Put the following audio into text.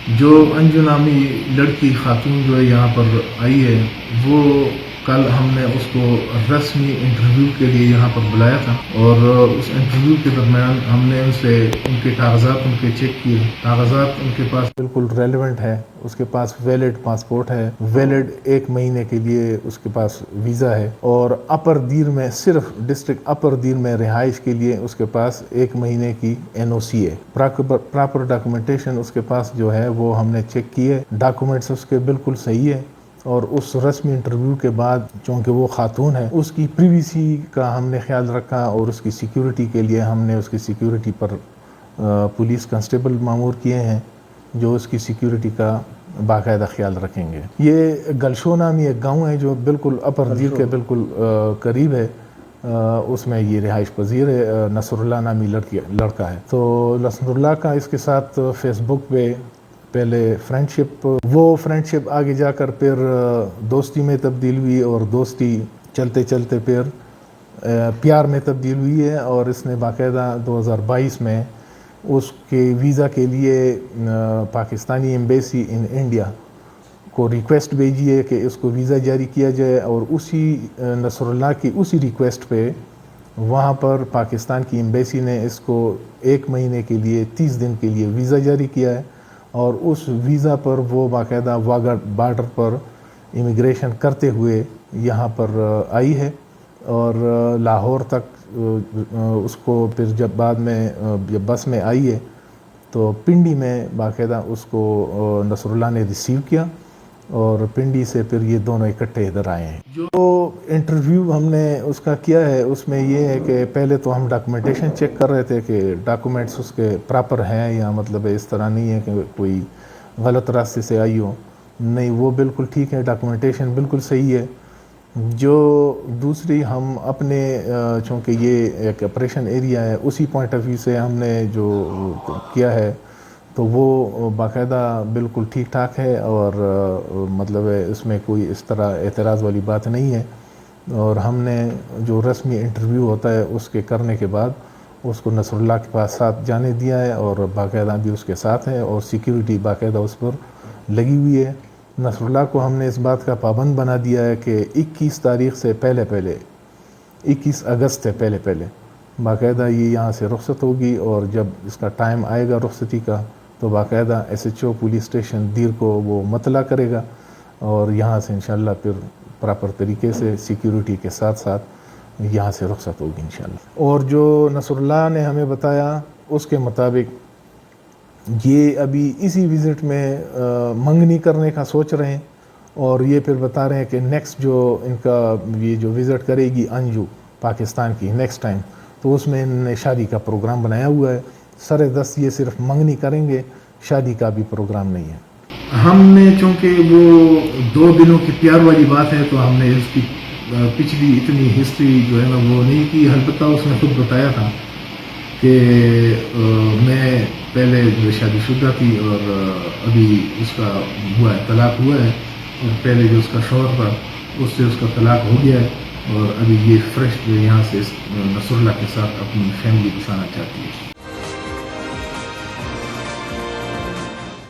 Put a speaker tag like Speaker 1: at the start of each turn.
Speaker 1: جو انجو نامی لڑکی خاتون جو ہے یہاں پر آئی ہے، وہ کل ہم نے اس کو رسمی انٹرویو کے لیے یہاں پر بلایا تھا، اور اس انٹرویو کے درمیان ہم نے ان سے ان کے کاغذات ان کے چیک کیے. کاغذات ان کے پاس بالکل ریلیونٹ ہے. اس کے پاس ویلڈ پاسپورٹ ہے، ویلڈ 1 مہینے کے لیے اس کے پاس ویزا ہے، اور اپر دیر میں صرف ڈسٹرکٹ اپر دیر میں رہائش کے لیے اس کے پاس 1 مہینے کی NOC ہے. پراپر ڈاکومنٹیشن اس کے پاس جو ہے وہ ہم نے چیک کی ہے. ڈاکومنٹس اس کے بالکل صحیح ہے. اور اس رسمی انٹرویو کے بعد چونکہ وہ خاتون ہے، اس کی پریویسی کا ہم نے خیال رکھا، اور اس کی سیکیورٹی کے لیے ہم نے اس کی سیکیورٹی پر پولیس کانسٹیبل مامور کیے ہیں جو اس کی سیکیورٹی کا باقاعدہ خیال رکھیں گے. یہ گلشو نامی ایک گاؤں ہے جو بالکل اپر دیر کے بالکل قریب ہے. اس میں یہ رہائش پذیر ہے. نصر اللہ نامی لڑکا ہے. تو نصر اللہ کا اس کے ساتھ فیس بک پہ پہلے فرینڈشپ آگے جا کر پھر دوستی میں تبدیل ہوئی، اور دوستی چلتے چلتے پھر پیار میں تبدیل ہوئی ہے. اور اس نے باقاعدہ 2022 میں اس کے ویزا کے لیے پاکستانی ایمبیسی ان انڈیا کو ریکویسٹ بھیجی ہے کہ اس کو ویزا جاری کیا جائے. اور اسی نصر اللہ کی اسی ریکویسٹ پہ وہاں پر پاکستان کی ایمبیسی نے اس کو 1 مہینے کے لیے 30 دن کے لیے ویزا جاری کیا ہے. اور اس ویزا پر وہ باقاعدہ واگا بارڈر پر امیگریشن کرتے ہوئے یہاں پر آئی ہے، اور لاہور تک اس کو پھر جب بعد میں جب بس میں آئی ہے تو پنڈی میں باقاعدہ اس کو نصر اللہ نے ریسیو کیا، اور پنڈی سے پھر یہ دونوں اکٹھے ادھر آئے ہیں. جو انٹرویو ہم نے اس کا کیا ہے اس میں یہ ہے کہ پہلے تو ہم ڈاکومنٹیشن چیک کر رہے تھے کہ ڈاکومنٹس اس کے پراپر ہیں، یا مطلب اس طرح نہیں ہے کہ کوئی غلط راستے سے آئی ہو. نہیں، وہ بالکل ٹھیک ہے، ڈاکومنٹیشن بالکل صحیح ہے. جو دوسری ہم اپنے چونکہ یہ ایک آپریشن ایریا ہے اسی پوائنٹ آف ویو سے ہم نے جو کیا ہے تو وہ باقاعدہ بالکل ٹھیک ٹھاک ہے، اور مطلب اس میں کوئی اس طرح اعتراض والی بات نہیں ہے. اور ہم نے جو رسمی انٹرویو ہوتا ہے اس کے کرنے کے بعد اس کو نصر اللہ کے پاس ساتھ جانے دیا ہے، اور باقاعدہ بھی اس کے ساتھ ہے، اور سیکیورٹی باقاعدہ اس پر لگی ہوئی ہے. نصر اللہ کو ہم نے اس بات کا پابند بنا دیا ہے کہ 21 تاریخ سے پہلے 21 اگست سے پہلے باقاعدہ یہ یہاں سے رخصت ہوگی. اور جب اس کا ٹائم آئے گا رخصتی کا تو باقاعدہ SHO پولیس اسٹیشن دیر کو وہ مطلع کرے گا، اور یہاں سے انشاءاللہ پھر پراپر طریقے سے سیکیورٹی کے ساتھ ساتھ یہاں سے رخصت ہوگی انشاءاللہ. اور جو نصر اللہ نے ہمیں بتایا اس کے مطابق یہ ابھی اسی وزٹ میں منگنی کرنے کا سوچ رہے ہیں، اور یہ پھر بتا رہے ہیں کہ نیکسٹ جو ان کا یہ جو وزٹ کرے گی انجو پاکستان کی نیکسٹ ٹائم، تو اس میں انہوں نے شادی کا پروگرام بنایا ہوا ہے. سر دست یہ صرف منگنی کریں گے، شادی کا بھی پروگرام نہیں ہے. ہم نے چونکہ وہ 2 دنوں کی پیار والی بات ہے تو ہم نے اس کی پچھلی اتنی ہسٹری جو ہے نا وہ نہیں کی. البتہ اس نے خود بتایا تھا کہ میں پہلے جو شادی شدہ تھی، اور ابھی اس کا ہوا ہے طلاق ہوا ہے، اور پہلے جو اس کا شوہر تھا اس سے اس کا طلاق ہو گیا ہے، اور ابھی یہ فریش جو یہاں سے نصر اللہ کے ساتھ اپنی فیملی بسانا چاہتی ہے.